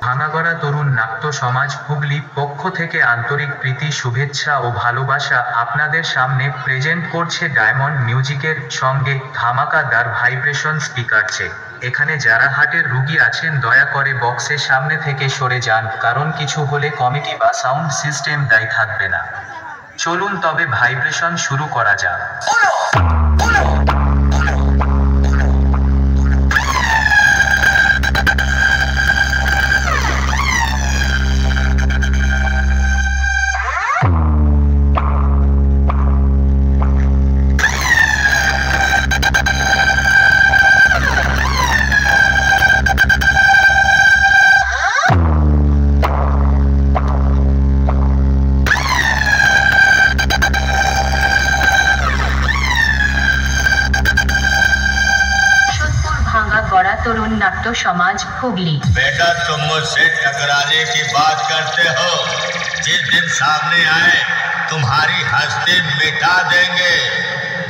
ভাঙাগড়া তরুণ নাট্য সমাজ হুগলি পক্ষ থেকে আন্তরিক প্রীতি, শুভেচ্ছা ও ভালোবাসা আপনাদের সামনে প্রেজেন্ট করছে ডায়মন্ড মিউজিকের সঙ্গে ধামাকাদার ভাইব্রেশন স্পিকার চেক। এখানে যারা হার্টের রুগী আছেন দয়া করে বক্সের সামনে থেকে সরে যান, কারণ কিছু হলে কমিটি বা সাউন্ড সিস্টেম দায়ী থাকবে না। চলুন তবে ভাইব্রেশন শুরু করা যাক। भांगागोड़ा तरुण नाट्य समाज हुगली। बेटा तुम मुझसे टकराने की बात करते हो, जिस दिन सामने आए तुम्हारी हस्ती मिटा देंगे,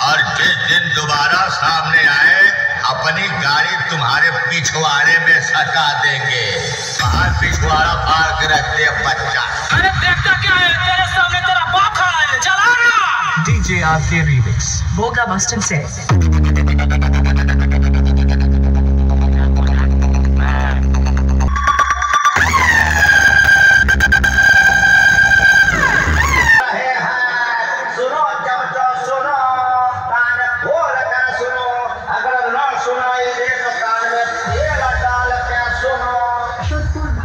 और जिस दिन दोबारा सामने आए अपनी गाड़ी तुम्हारे पिछवाड़े में सटा देंगे। बाहर पिछवाड़ा फाड़ के रखते हैं बच्चा। अरे देखता क्या है, तेरे सामने तेरा बाप खड़ा है, चला ना। डीजे आरके रीमिक्स बोगा बस्टन से।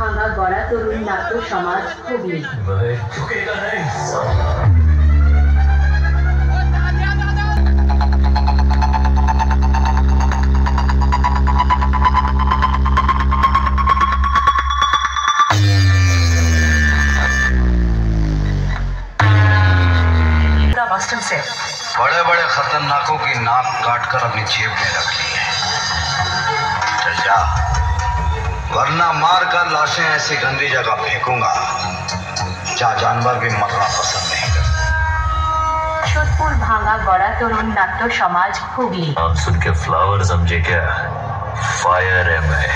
भांगागोड़ा तरुण नाट्य समाज हुगली। से बड़े बड़े खतरनाकों की नाक काटकर अपनी जेब में रख ली है। चल जा, वरना मार कर लाशें ऐसी गंदी जगह फेंकूंगा जहाँ जानवर भी मरना पसंद नहीं करते। जोधपुर भांगागोड़ा तरुण नाट्य समाज हुगली। मानसून के फ्लावर समझे क्या, फायर है मैं।